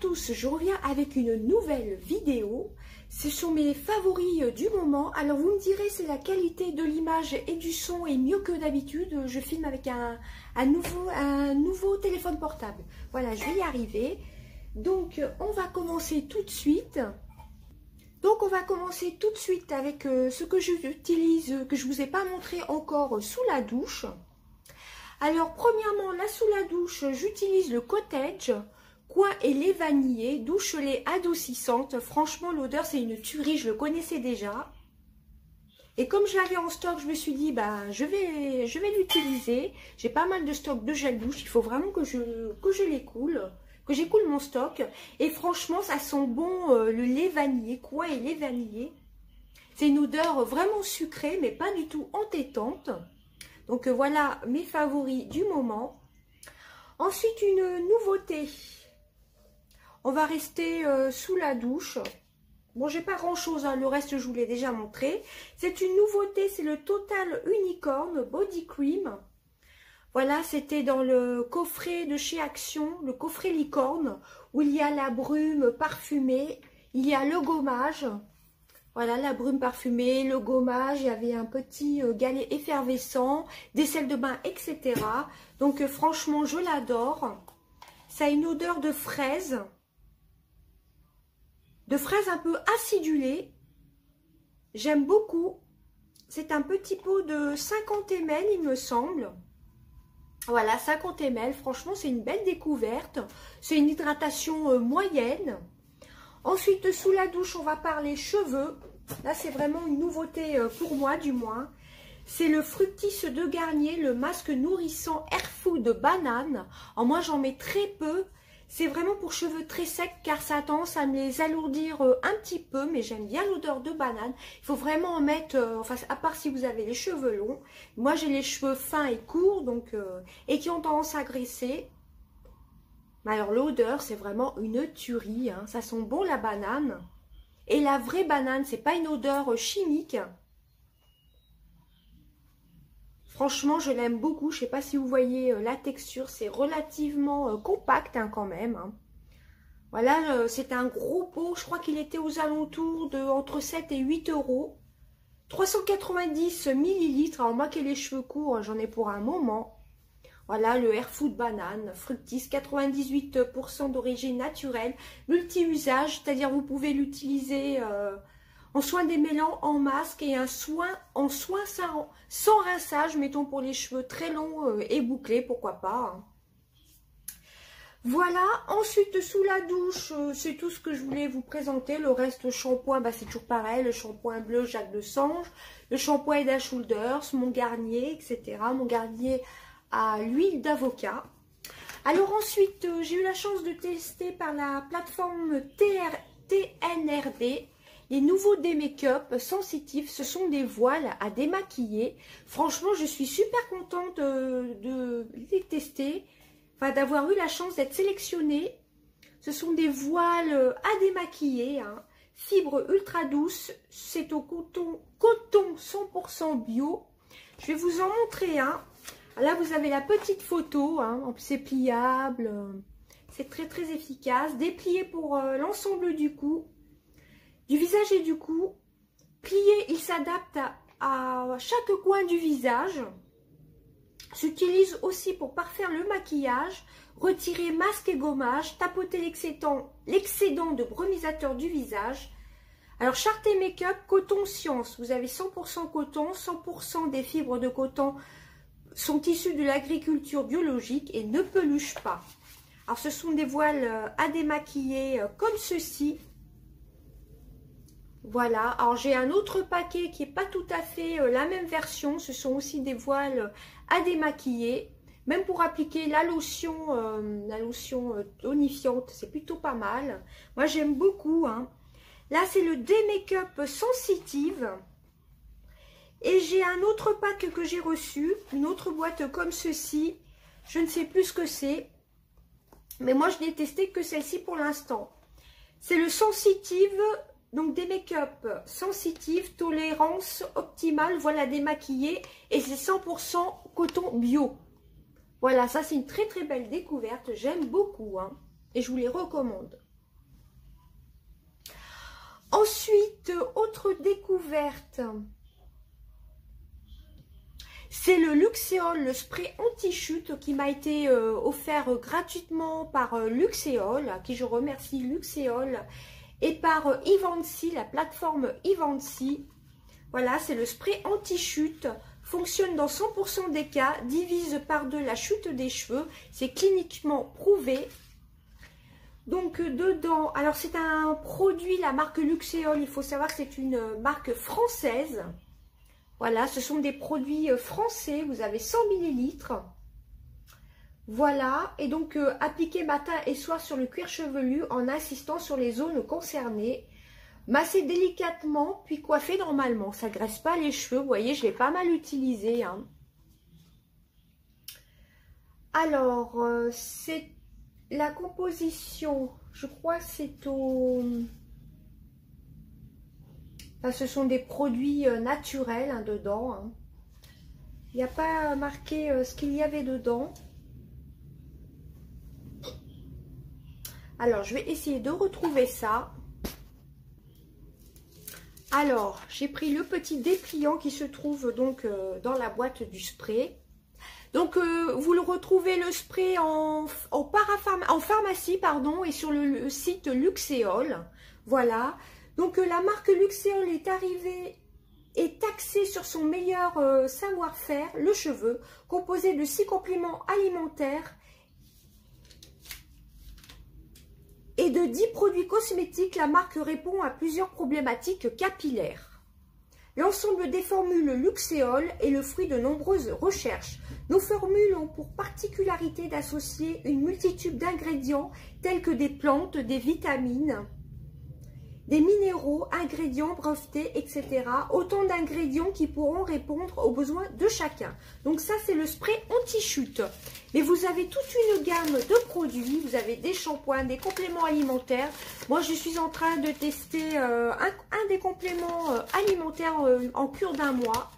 tous, je reviens avec une nouvelle vidéo. Ce sont mes favoris du moment. Alors vous me direz si la qualité de l'image et du son est mieux que d'habitude. Je filme avec un nouveau téléphone portable. Voilà, je vais y arriver. Donc on va commencer tout de suite. Avec ce que j'utilise, que je ne vous ai pas montré encore sous la douche. Alors premièrement, là sous la douche, j'utilise le Cottage coin et lait vanillé, douche lait adoucissante. Franchement, l'odeur, c'est une tuerie, je le connaissais déjà. Et comme je l'avais en stock, je me suis dit, bah, je vais l'utiliser. J'ai pas mal de stock de gel douche, il faut vraiment que je l'écoule, que j'écoule mon stock. Et franchement, ça sent bon le lait vanillé, coin et lait vanillé. C'est une odeur vraiment sucrée, mais pas du tout entêtante. Donc voilà mes favoris du moment. Ensuite, une nouveauté. On va rester sous la douche. Bon, j'ai pas grand chose, hein, le reste je vous l'ai déjà montré. C'est une nouveauté, c'est le Total Unicorn Body Cream. Voilà, c'était dans le coffret de chez Action, le coffret licorne, où il y a la brume parfumée, il y a le gommage. Voilà, la brume parfumée, le gommage, il y avait un petit galet effervescent, des sels de bain, etc. Donc franchement, je l'adore. Ça a une odeur de fraise un peu acidulée. J'aime beaucoup. C'est un petit pot de 50 ml, il me semble. Voilà, 50 ml. Franchement, c'est une belle découverte. C'est une hydratation moyenne. Ensuite, sous la douche, on va parler cheveux. Là, c'est vraiment une nouveauté pour moi, du moins. C'est le Fructis de Garnier, le masque nourrissant Air Food banane. Alors, moi, j'en mets très peu. C'est vraiment pour cheveux très secs, car ça a tendance à me les alourdir un petit peu. Mais j'aime bien l'odeur de banane. Il faut vraiment en mettre, enfin, à part si vous avez les cheveux longs. Moi, j'ai les cheveux fins et courts, donc, et qui ont tendance à graisser. Mais alors l'odeur, c'est vraiment une tuerie, hein. Ça sent bon la banane. Et la vraie banane, c'est pas une odeur chimique. Franchement, je l'aime beaucoup. Je sais pas si vous voyez la texture, c'est relativement compact hein, quand même. Hein. Voilà, c'est un gros pot. Je crois qu'il était aux alentours de entre 7 et 8 euros. 390 millilitres. Alors moi qui ai les cheveux courts, j'en ai pour un moment. Voilà, le Air Food Banane, Fructis, 98% d'origine naturelle, multi-usage, c'est-à-dire vous pouvez l'utiliser en soin démêlant, en masque et un soin en soin sans rinçage, mettons pour les cheveux très longs et bouclés, pourquoi pas. Hein. Voilà, ensuite sous la douche, c'est tout ce que je voulais vous présenter. Le reste, shampoing, bah, c'est toujours pareil, le shampoing bleu Jacques de Sange, le shampoing Head & Shoulders, mon Garnier, etc. Mon Garnier à l'huile d'avocat. Alors ensuite, j'ai eu la chance de tester par la plateforme TNRD les nouveaux démake-up sensitifs. Ce sont des voiles à démaquiller. Franchement, je suis super contente de les tester, enfin d'avoir eu la chance d'être sélectionnée. Ce sont des voiles à démaquiller, hein. Fibre ultra douce, c'est au coton 100% bio. Je vais vous en montrer un. Là, vous avez la petite photo, hein, c'est pliable, c'est très très efficace. Déplié pour l'ensemble du cou, du visage et du cou. Plié, il s'adapte à chaque coin du visage. S'utilise aussi pour parfaire le maquillage, retirer masque et gommage, tapoter l'excédent de brumisateur du visage. Alors, Charté Make-up, coton science. Vous avez 100% coton, 100% des fibres de coton sont issus de l'agriculture biologique et ne peluchent pas. Alors ce sont des voiles à démaquiller comme ceci. Voilà, alors j'ai un autre paquet qui n'est pas tout à fait la même version. Ce sont aussi des voiles à démaquiller. Même pour appliquer la lotion tonifiante, c'est plutôt pas mal. Moi j'aime beaucoup. Hein. Là c'est le Démake-up Sensitive. Et j'ai un autre pack que j'ai reçu, une autre boîte comme ceci. Je ne sais plus ce que c'est. Mais moi, je n'ai testé que celle-ci pour l'instant. C'est le Sensitive, donc des make-up Sensitive, tolérance optimale, voilà démaquillé. Et c'est 100% coton bio. Voilà, ça c'est une très très belle découverte. J'aime beaucoup. Hein, et je vous les recommande. Ensuite, autre découverte, c'est le Luxéol, le spray anti-chute qui m'a été offert gratuitement par Luxéol, à qui je remercie Luxéol, et par Ivancy, la plateforme Ivancy. Voilà, c'est le spray anti-chute, fonctionne dans 100% des cas, divise par deux la chute des cheveux, c'est cliniquement prouvé. Donc dedans, alors c'est un produit, la marque Luxéol, il faut savoir que c'est une marque française. Voilà, ce sont des produits français, vous avez 100 ml. Voilà, et donc appliquer matin et soir sur le cuir chevelu en insistant sur les zones concernées. Masser délicatement, puis coiffer normalement. Ça ne graisse pas les cheveux, vous voyez, je l'ai pas mal utilisé. Hein. Alors, c'est la composition, je crois que c'est au... Enfin, ce sont des produits naturels hein, dedans. Hein. Il n'y a pas marqué ce qu'il y avait dedans. Alors, je vais essayer de retrouver ça. Alors, j'ai pris le petit dépliant qui se trouve donc dans la boîte du spray. Donc, vous le retrouvez le spray en pharmacie pardon, et sur le site Luxéol. Voilà. Donc, la marque Luxéol est arrivée et axée sur son meilleur savoir-faire, le cheveu, composé de 6 compléments alimentaires et de 10 produits cosmétiques. La marque répond à plusieurs problématiques capillaires. L'ensemble des formules Luxéol est le fruit de nombreuses recherches. Nos formules ont pour particularité d'associer une multitude d'ingrédients tels que des plantes, des vitamines, des minéraux, ingrédients brevetés, etc. Autant d'ingrédients qui pourront répondre aux besoins de chacun. Donc ça, c'est le spray anti-chute. Mais vous avez toute une gamme de produits. Vous avez des shampoings, des compléments alimentaires. Moi, je suis en train de tester un des compléments alimentaires en cure d'un mois.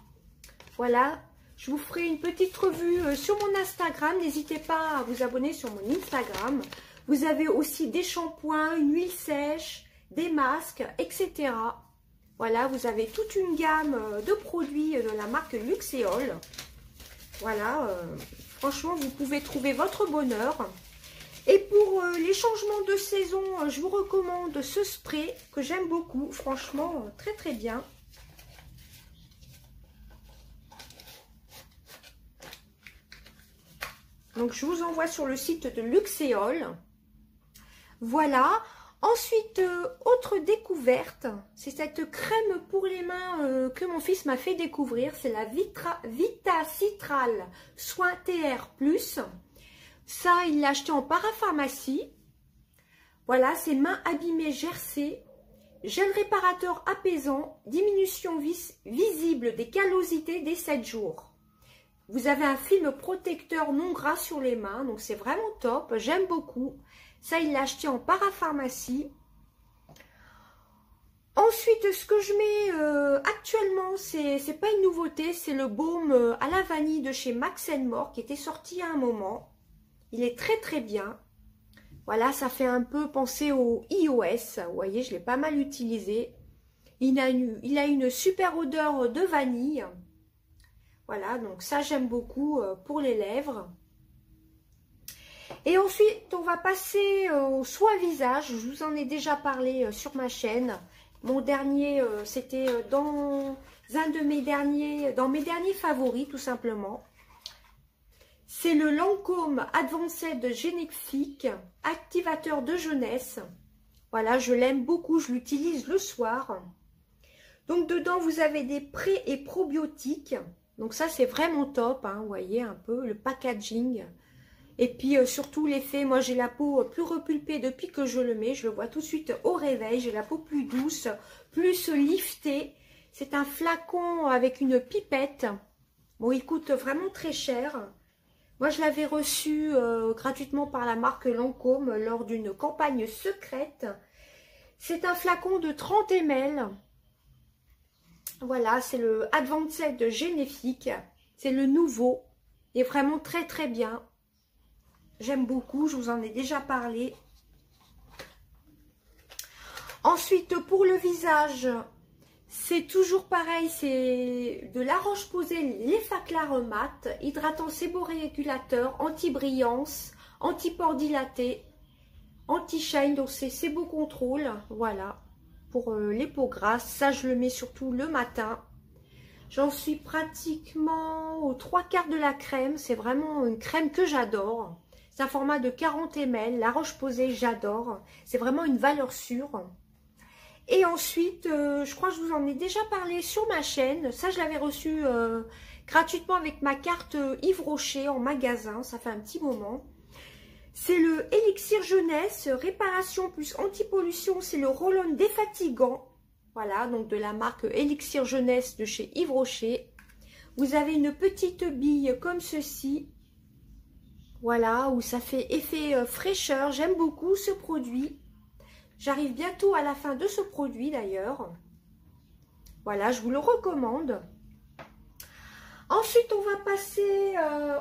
Voilà. Je vous ferai une petite revue sur mon Instagram. N'hésitez pas à vous abonner sur mon Instagram. Vous avez aussi des shampoings, une huile sèche, des masques, etc. Voilà, vous avez toute une gamme de produits de la marque Luxéol. Voilà, franchement, vous pouvez trouver votre bonheur. Et pour les changements de saison, je vous recommande ce spray que j'aime beaucoup. Franchement, très très bien. Donc, je vous envoie sur le site de Luxéol. Voilà. Ensuite, autre découverte, c'est cette crème pour les mains que mon fils m'a fait découvrir. C'est la Vitacitral Soin TR+. Ça, il l'a acheté en parapharmacie. Voilà, c'est mains abîmées gercées. Gel réparateur apaisant, diminution visible des callosités dès 7 jours. Vous avez un film protecteur non gras sur les mains, donc c'est vraiment top, j'aime beaucoup. Ça, il l'a acheté en parapharmacie. Ensuite, ce que je mets actuellement, c'est pas une nouveauté, c'est le baume à la vanille de chez Max & More qui était sorti à un moment. Il est très très bien. Voilà, ça fait un peu penser au iOS. Vous voyez, je l'ai pas mal utilisé. Il a une super odeur de vanille. Voilà, donc ça j'aime beaucoup pour les lèvres. Et ensuite, on va passer au soin visage. Je vous en ai déjà parlé sur ma chaîne. Mon dernier, c'était dans mes derniers favoris, tout simplement. C'est le Lancôme Advanced Génétique, activateur de jeunesse. Voilà, je l'aime beaucoup, je l'utilise le soir. Donc, dedans, vous avez des pré- et probiotiques. Donc, ça, c'est vraiment top, hein, vous voyez un peu le packaging. Et puis, surtout, l'effet, moi, j'ai la peau plus repulpée depuis que je le mets. Je le vois tout de suite au réveil. J'ai la peau plus douce, plus liftée. C'est un flacon avec une pipette. Bon, il coûte vraiment très cher. Moi, je l'avais reçu gratuitement par la marque Lancôme lors d'une campagne secrète. C'est un flacon de 30 ml. Voilà, c'est le Advanced Génétique. C'est le nouveau. Il est vraiment très très bien. J'aime beaucoup, je vous en ai déjà parlé. Ensuite, pour le visage, c'est toujours pareil, c'est de La Roche-Posay, l'Effaclar mat, hydratant séborégulateur, anti-brillance, anti-pores dilatés, anti-shine, donc c'est Sebo Control, voilà, pour les peaux grasses. Ça, je le mets surtout le matin. J'en suis pratiquement aux 3/4 de la crème, c'est vraiment une crème que j'adore. C'est un format de 40 ml, La Roche-Posay, j'adore, c'est vraiment une valeur sûre. Et ensuite, je crois que je vous en ai déjà parlé sur ma chaîne. Ça, je l'avais reçu gratuitement avec ma carte Yves Rocher en magasin. Ça fait un petit moment. C'est le Élixir Jeunesse, réparation plus anti-pollution. C'est le roll-on défatigant. Voilà, donc de la marque Élixir Jeunesse de chez Yves Rocher. Vous avez une petite bille comme ceci. Voilà, où ça fait effet fraîcheur. J'aime beaucoup ce produit. J'arrive bientôt à la fin de ce produit d'ailleurs. Voilà, je vous le recommande. Ensuite, on va passer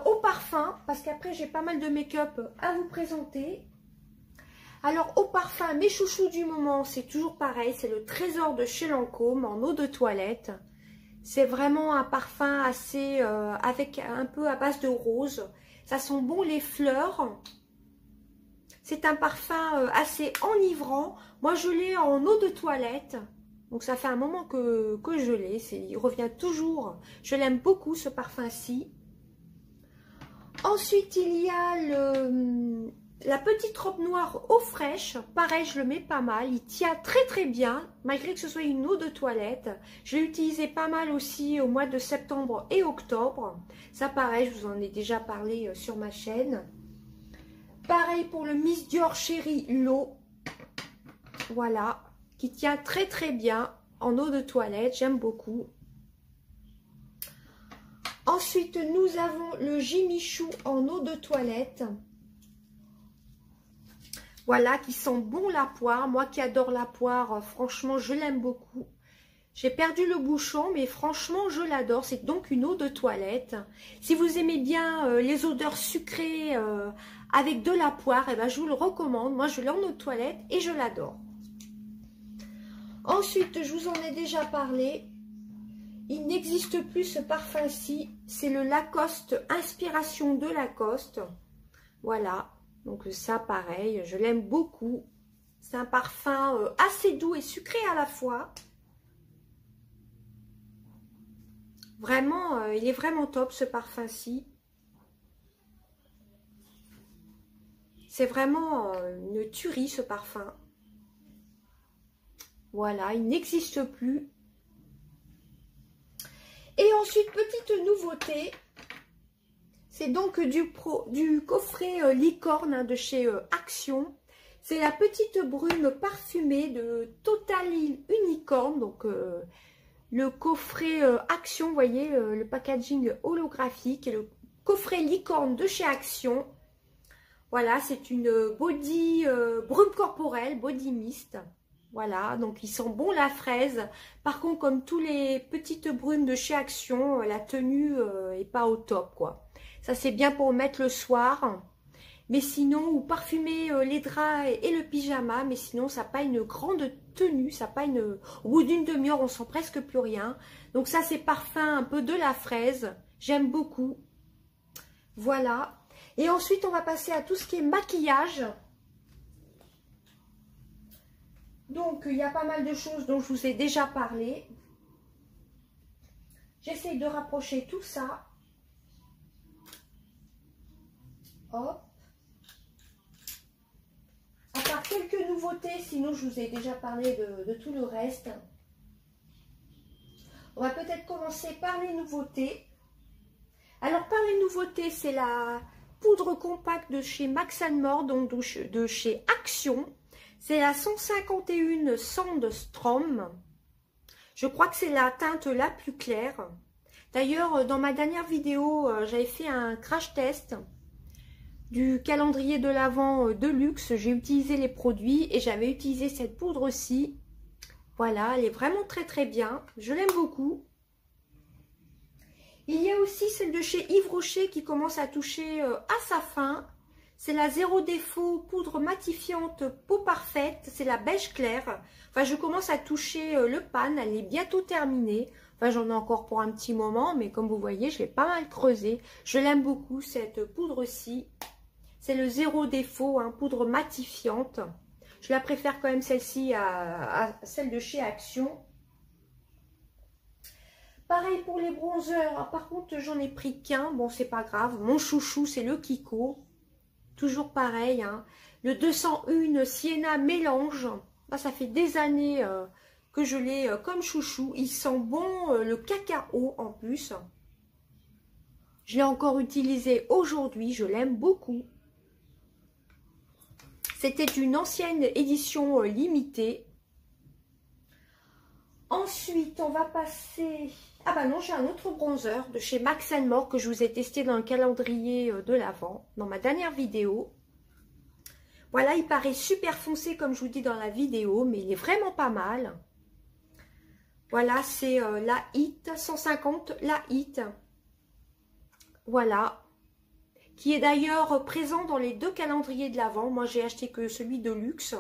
au parfum. Parce qu'après, j'ai pas mal de make-up à vous présenter. Alors, au parfum, mes chouchous du moment, c'est toujours pareil. C'est le Trésor de chez Lancôme en eau de toilette. C'est vraiment un parfum assez... avec un peu à base de rose. Ça sent bon les fleurs. C'est un parfum assez enivrant. Moi, je l'ai en eau de toilette. Donc, ça fait un moment que je l'ai. Il revient toujours. Je l'aime beaucoup, ce parfum-ci. Ensuite, il y a la petite robe noire eau fraîche. Pareil, je le mets pas mal. Il tient très, très bien, malgré que ce soit une eau de toilette. Je l'ai utilisé pas mal aussi au mois de septembre et octobre. Ça, pareil, je vous en ai déjà parlé sur ma chaîne. Pareil pour le Miss Dior Chérie l'eau, voilà, qui tient très très bien en eau de toilette, j'aime beaucoup. Ensuite, nous avons le Jimmy Choo en eau de toilette. Voilà, qui sent bon la poire. Moi qui adore la poire, franchement, je l'aime beaucoup. J'ai perdu le bouchon, mais franchement, je l'adore. C'est donc une eau de toilette. Si vous aimez bien les odeurs sucrées avec de la poire, eh ben, je vous le recommande. Moi, je l'ai en eau de toilette et je l'adore. Ensuite, je vous en ai déjà parlé. Il n'existe plus ce parfum-ci. C'est le Lacoste Inspiration de Lacoste. Voilà. Donc ça, pareil, je l'aime beaucoup. C'est un parfum assez doux et sucré à la fois. Vraiment, il est vraiment top ce parfum-ci. C'est vraiment une tuerie ce parfum. Voilà, il n'existe plus. Et ensuite, petite nouveauté. C'est donc du coffret licorne de chez Action. C'est la petite brume parfumée de Total Unicorn. Donc, le coffret Action, vous voyez, le packaging holographique. Et le coffret licorne de chez Action. Voilà, c'est une body brume corporelle, body mist. Voilà, donc il sent bon la fraise. Par contre, comme tous les petites brumes de chez Action, la tenue est pas au top, quoi. Ça, c'est bien pour mettre le soir. Mais sinon, ou parfumer les draps et le pyjama. Mais sinon, ça n'a pas une grande tenue. Ça pas une... Au bout d'une demi-heure, on sent presque plus rien. Donc ça, c'est parfum un peu de la fraise. J'aime beaucoup. Voilà. Et ensuite, on va passer à tout ce qui est maquillage. Donc, il y a pas mal de choses dont je vous ai déjà parlé. J'essaie de rapprocher tout ça. Hop. À part quelques nouveautés, sinon je vous ai déjà parlé de tout le reste. On va peut-être commencer par les nouveautés. Alors, par les nouveautés, c'est la poudre compacte de chez Max & More, donc de chez Action. C'est la 151 Sandstrom. Je crois que c'est la teinte la plus claire. D'ailleurs, dans ma dernière vidéo, j'avais fait un crash test du calendrier de l'Avent de luxe. J'ai utilisé les produits et j'avais utilisé cette poudre-ci. Voilà, elle est vraiment très très bien. Je l'aime beaucoup. Il y a aussi celle de chez Yves Rocher qui commence à toucher à sa fin. C'est la Zéro Défaut poudre matifiante peau parfaite. C'est la beige clair. Enfin, je commence à toucher le pan. Elle est bientôt terminée. Enfin, j'en ai encore pour un petit moment, mais comme vous voyez, je l'ai pas mal creusé. Je l'aime beaucoup, cette poudre-ci. C'est le Zéro Défaut, hein, poudre matifiante. Je la préfère quand même celle-ci à celle de chez Action. Pareil pour les bronzers. Par contre, j'en ai pris qu'un. Bon, c'est pas grave. Mon chouchou, c'est le Kiko. Toujours pareil. Hein. Le 201 Sienna Mélange. Là, ça fait des années que je l'ai comme chouchou. Il sent bon le cacao en plus. Je l'ai encore utilisé aujourd'hui. Je l'aime beaucoup. C'était une ancienne édition limitée. Ensuite, on va passer... Ah bah non, j'ai un autre bronzer de chez Max & More que je vous ai testé dans le calendrier de l'Avent, dans ma dernière vidéo. Voilà, il paraît super foncé comme je vous dis dans la vidéo, mais il est vraiment pas mal. Voilà, c'est la Hit 150, la Hit. Voilà. Qui est d'ailleurs présent dans les deux calendriers de l'Avent. Moi, j'ai acheté que celui de luxe.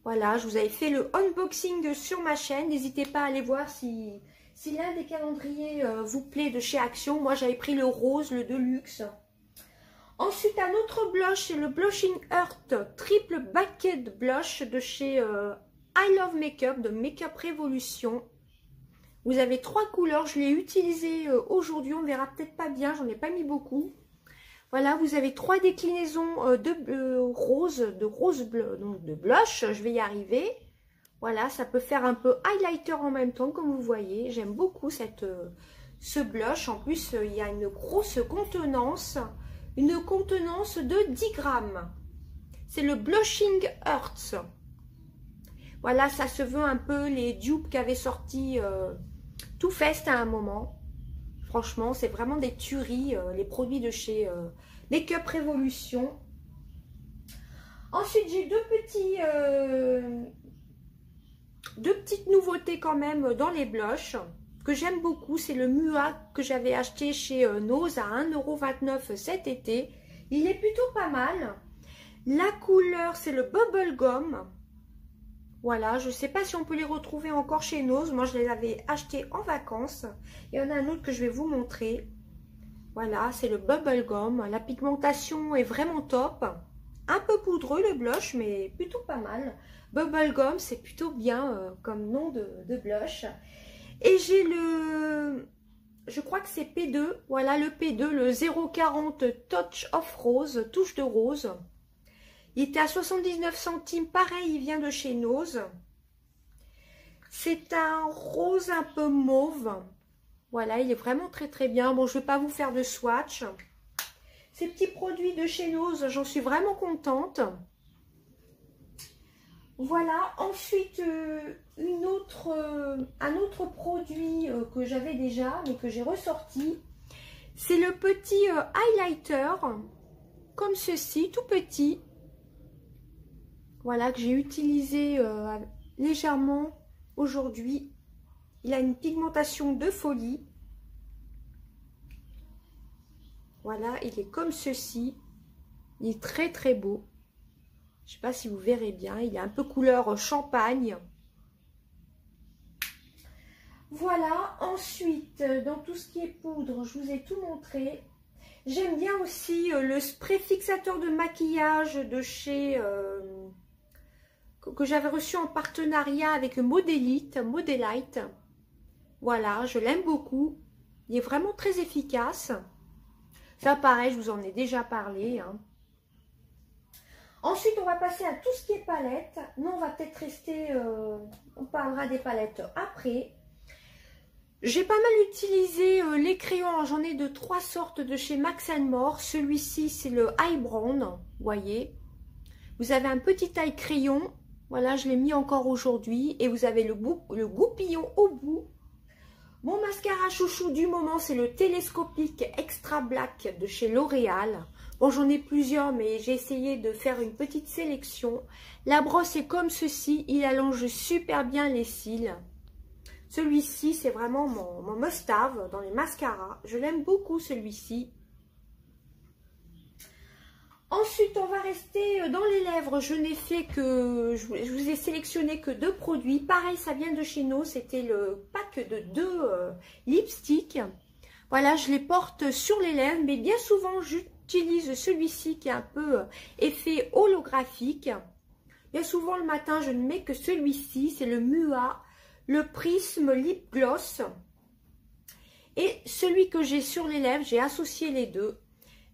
Voilà, je vous avais fait le unboxing sur ma chaîne. N'hésitez pas à aller voir si l'un des calendriers vous plaît de chez Action. Moi, j'avais pris le rose, le Deluxe. Ensuite, un autre blush, c'est le Blushing Earth Triple Bucket Blush de chez I Love Makeup, de Makeup Revolution. Vous avez 3 couleurs. Je l'ai utilisé aujourd'hui. On verra peut-être pas bien. J'en ai pas mis beaucoup. Voilà, vous avez 3 déclinaisons de rose bleu, donc de blush. Je vais y arriver. Voilà, ça peut faire un peu highlighter en même temps, comme vous voyez. J'aime beaucoup ce blush. En plus, il y a une grosse contenance. Une contenance de 10 grammes. C'est le Blushing Earth. Voilà, ça se veut un peu les dupes qu'avait sorti Too Faced à un moment. Franchement, c'est vraiment des tueries, les produits de chez Makeup Revolution. Ensuite, j'ai deux petites nouveautés quand même dans les blushs que j'aime beaucoup. C'est le Mua que j'avais acheté chez Nose à 1,29 € cet été. Il est plutôt pas mal. La couleur, c'est le Bubblegum. Voilà, je ne sais pas si on peut les retrouver encore chez Nose. Moi, je les avais achetés en vacances. Il y en a un autre que je vais vous montrer. Voilà, c'est le Bubblegum. La pigmentation est vraiment top. Un peu poudreux le blush, mais plutôt pas mal. Bubblegum, c'est plutôt bien comme nom de blush. Et j'ai le... Je crois que c'est P2. Voilà, le P2, le 040 Touch of Rose, touche de rose. Il était à 79 centimes, pareil, il vient de chez Nose. C'est un rose un peu mauve. Voilà, il est vraiment très très bien. Bon, je ne vais pas vous faire de swatch. Ces petits produits de chez Nose, j'en suis vraiment contente. Voilà, ensuite, un autre produit que j'avais déjà, mais que j'ai ressorti. C'est le petit highlighter, comme ceci, tout petit. Voilà, que j'ai utilisé légèrement aujourd'hui. Il a une pigmentation de folie. Voilà, il est comme ceci. Il est très très beau. Je ne sais pas si vous verrez bien. Il est un peu couleur champagne. Voilà, ensuite, dans tout ce qui est poudre, je vous ai tout montré. J'aime bien aussi le spray fixateur de maquillage de chez... que j'avais reçu en partenariat avec Modélite. Voilà, je l'aime beaucoup. Il est vraiment très efficace. Ça, pareil, je vous en ai déjà parlé. Hein. Ensuite, on va passer à tout ce qui est palette. Nous, on va peut-être rester... on parlera des palettes après. J'ai pas mal utilisé les crayons. J'en ai de 3 sortes de chez Max & More. Celui-ci, c'est le High Brown. Vous voyez. Vous avez un petit taille crayon. Voilà, je l'ai mis encore aujourd'hui. Et vous avez le goupillon au bout. Mon mascara chouchou du moment, c'est le Télescopique Extra Black de chez L'Oréal. Bon, j'en ai plusieurs, mais j'ai essayé de faire une petite sélection. La brosse est comme ceci. Il allonge super bien les cils. Celui-ci, c'est vraiment mon must-have dans les mascaras. Je l'aime beaucoup, celui-ci. Ensuite, on va rester dans les lèvres. Je n'ai fait que, je vous ai sélectionné que 2 produits. Pareil, ça vient de chez nous. C'était le pack de 2 lipsticks. Voilà, je les porte sur les lèvres, mais bien souvent, j'utilise celui-ci qui est un peu effet holographique. Bien souvent, le matin, je ne mets que celui-ci. C'est le Mua, le Prisme Lip Gloss. Et celui que j'ai sur les lèvres, j'ai associé les deux.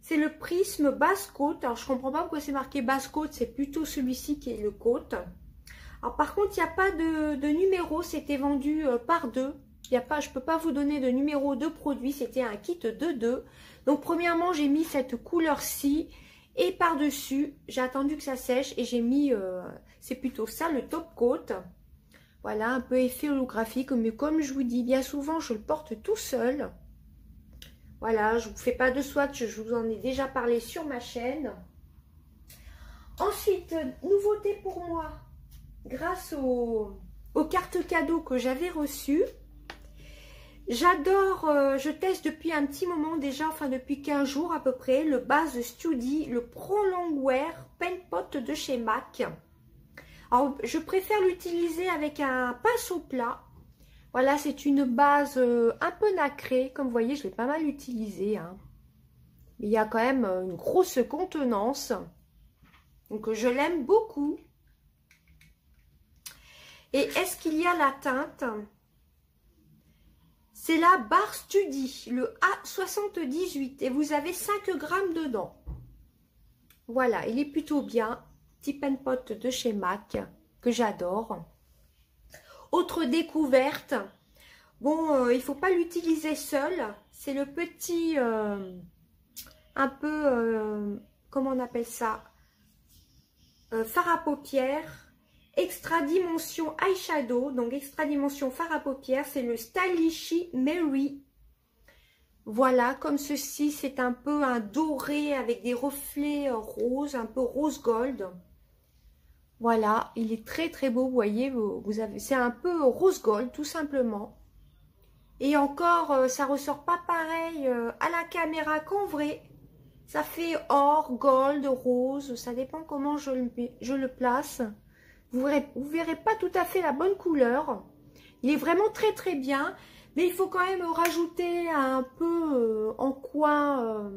C'est le Prisme Basse Côte. Alors, je ne comprends pas pourquoi c'est marqué Basse Côte. C'est plutôt celui-ci qui est le côte. Alors, par contre, il n'y a pas de numéro. C'était vendu par 2. Je ne peux pas vous donner de numéro de produit. C'était un kit de 2. Donc, premièrement, j'ai mis cette couleur-ci. Et par-dessus, j'ai attendu que ça sèche. Et j'ai mis, c'est plutôt ça, le top coat. Voilà, un peu effet holographique. Mais comme je vous dis, bien souvent, je le porte tout seul. Voilà, je ne vous fais pas de swatch, je vous en ai déjà parlé sur ma chaîne. Ensuite, nouveauté pour moi, grâce aux cartes cadeaux que j'avais reçues. J'adore, je teste depuis un petit moment déjà, enfin depuis 15 jours à peu près, le Base Study, le Pro Longwear Pen Pot de chez MAC. Alors, je préfère l'utiliser avec un pinceau plat. Voilà, c'est une base un peu nacrée. Comme vous voyez, je l'ai pas mal utilisée. Hein. Mais il y a quand même une grosse contenance. Donc, je l'aime beaucoup. Et est-ce qu'il y a la teinte? C'est la Barre Study, le A78. Et vous avez 5 grammes dedans. Voilà, il est plutôt bien. Petit pen pot de chez MAC que j'adore. Autre découverte, bon, il ne faut pas l'utiliser seul, c'est le petit, un peu, comment on appelle ça, fard à paupières, extra dimension eyeshadow, donc extra dimension fard à paupières, c'est le Stylishy Mary. Voilà, comme ceci, c'est un peu un doré avec des reflets roses, un peu rose gold. Voilà, il est très très beau, vous voyez, c'est un peu rose gold tout simplement. Et encore, ça ressort pas pareil à la caméra qu'en vrai. Ça fait or, gold, rose, ça dépend comment je le place. Vous verrez pas tout à fait la bonne couleur. Il est vraiment très très bien, mais il faut quand même rajouter un peu en coin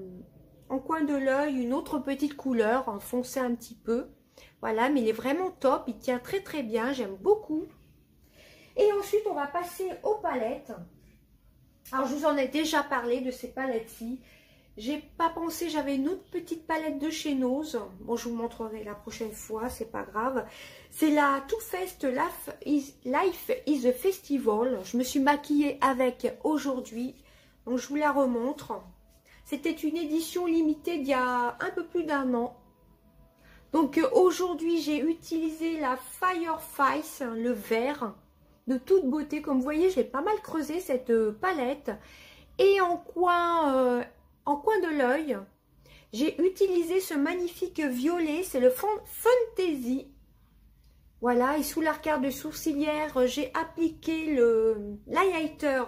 de l'œil une autre petite couleur, enfoncer un petit peu. Voilà, mais il est vraiment top, il tient très très bien, j'aime beaucoup. Et ensuite, on va passer aux palettes. Alors, je vous en ai déjà parlé de ces palettes-ci. J'ai pas pensé, j'avais une autre petite palette de chez Nose. Bon, je vous montrerai la prochaine fois, c'est pas grave. C'est la Too Faced Life is a Festival. Je me suis maquillée avec aujourd'hui, donc je vous la remontre. C'était une édition limitée d'il y a un peu plus d'1 an. Donc aujourd'hui, j'ai utilisé la Fireface, le vert, de toute beauté. Comme vous voyez, j'ai pas mal creusé cette palette. Et en coin de l'œil, j'ai utilisé ce magnifique violet, c'est le Fantasy. Voilà, et sous l'arcade de sourcilière, j'ai appliqué l'highlighter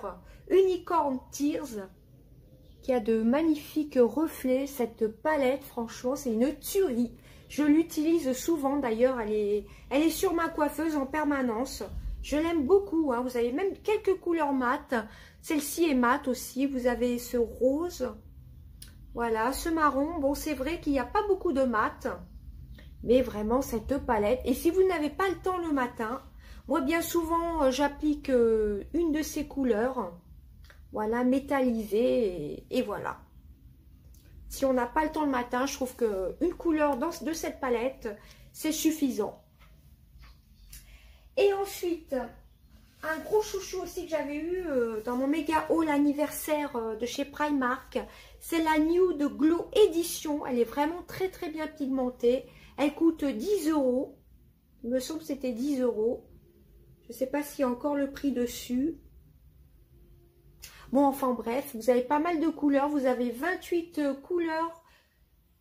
Unicorn Tears, qui a de magnifiques reflets. Cette palette, franchement, c'est une tuerie. Je l'utilise souvent d'ailleurs, elle est sur ma coiffeuse en permanence. Je l'aime beaucoup, hein. Vous avez même quelques couleurs mates. Celle-ci est mate aussi, vous avez ce rose, voilà, ce marron. Bon, c'est vrai qu'il n'y a pas beaucoup de mat, mais vraiment cette palette. Et si vous n'avez pas le temps le matin, moi bien souvent j'applique une de ces couleurs, voilà, métallisée, et voilà. Si on n'a pas le temps le matin, je trouve qu'une couleur de cette palette, c'est suffisant. Et ensuite, un gros chouchou aussi que j'avais eu dans mon méga haul anniversaire de chez Primark, c'est la Nude Glow Edition. Elle est vraiment très très bien pigmentée. Elle coûte 10 €. Il me semble que c'était 10 €. Je ne sais pas s'il y a encore le prix dessus. Bon, enfin bref, vous avez pas mal de couleurs. Vous avez 28 couleurs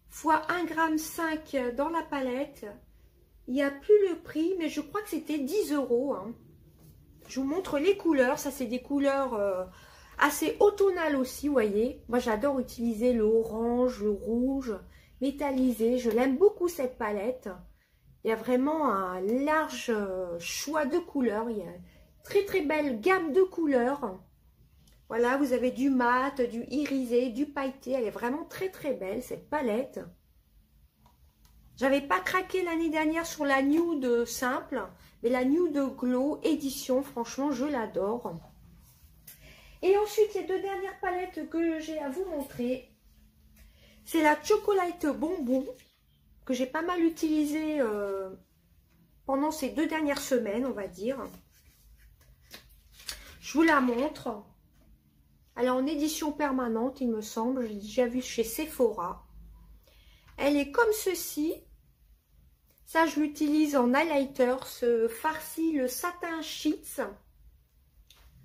fois 1,5 g dans la palette. Il n'y a plus le prix, mais je crois que c'était 10 €. Hein. Je vous montre les couleurs. Ça, c'est des couleurs assez automnales aussi, vous voyez. Moi, j'adore utiliser le orange, le rouge, métallisé. Je l'aime beaucoup cette palette. Il y a vraiment un large choix de couleurs. Il y a une très très belle gamme de couleurs. Voilà, vous avez du mat, du irisé, du pailleté. Elle est vraiment très très belle cette palette. J'avais pas craqué l'année dernière sur la Nude simple, mais la Nude Glow édition, franchement, je l'adore. Et ensuite, les deux dernières palettes que j'ai à vous montrer, c'est la Chocolate Bonbon, que j'ai pas mal utilisée pendant ces 2 dernières semaines, on va dire. Je vous la montre. Elle est en édition permanente, il me semble. J'ai déjà vu chez Sephora. Elle est comme ceci. Ça, je l'utilise en highlighter, ce farci, le satin sheets.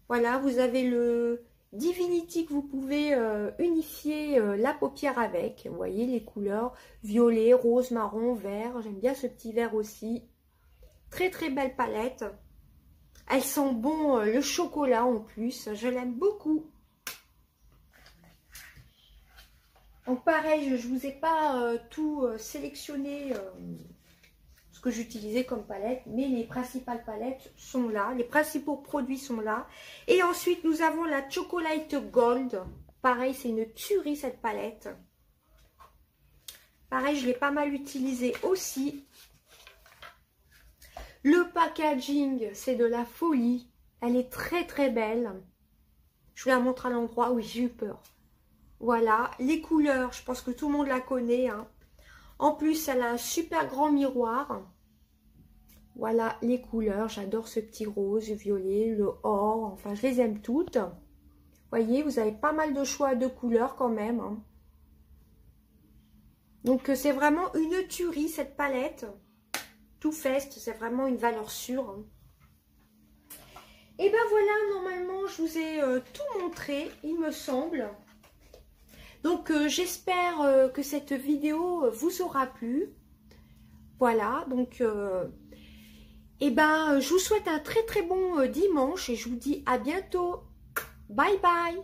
Voilà, vous avez le Divinity que vous pouvez unifier la paupière avec. Vous voyez les couleurs violet, rose, marron, vert. J'aime bien ce petit vert aussi. Très très belle palette. Elle sent bon le chocolat en plus. Je l'aime beaucoup. Donc pareil, je ne vous ai pas tout sélectionné ce que j'utilisais comme palette, mais les principales palettes sont là, les principaux produits sont là. Et ensuite, nous avons la Chocolate Gold. Pareil, c'est une tuerie cette palette. Pareil, je l'ai pas mal utilisée aussi. Le packaging, c'est de la folie. Elle est très très belle. Je vous la montre à l'endroit où j'ai eu peur. Voilà, les couleurs, je pense que tout le monde la connaît. Hein. En plus, elle a un super grand miroir. Voilà les couleurs. J'adore ce petit rose, violet, le or. Enfin, je les aime toutes. Vous voyez, vous avez pas mal de choix de couleurs quand même. Hein. Donc, c'est vraiment une tuerie cette palette. Too Faced, c'est vraiment une valeur sûre. Hein. Et ben voilà, normalement, je vous ai tout montré, il me semble. Donc, j'espère que cette vidéo vous aura plu. Voilà, donc, et ben, je vous souhaite un très très bon dimanche et je vous dis à bientôt. Bye bye.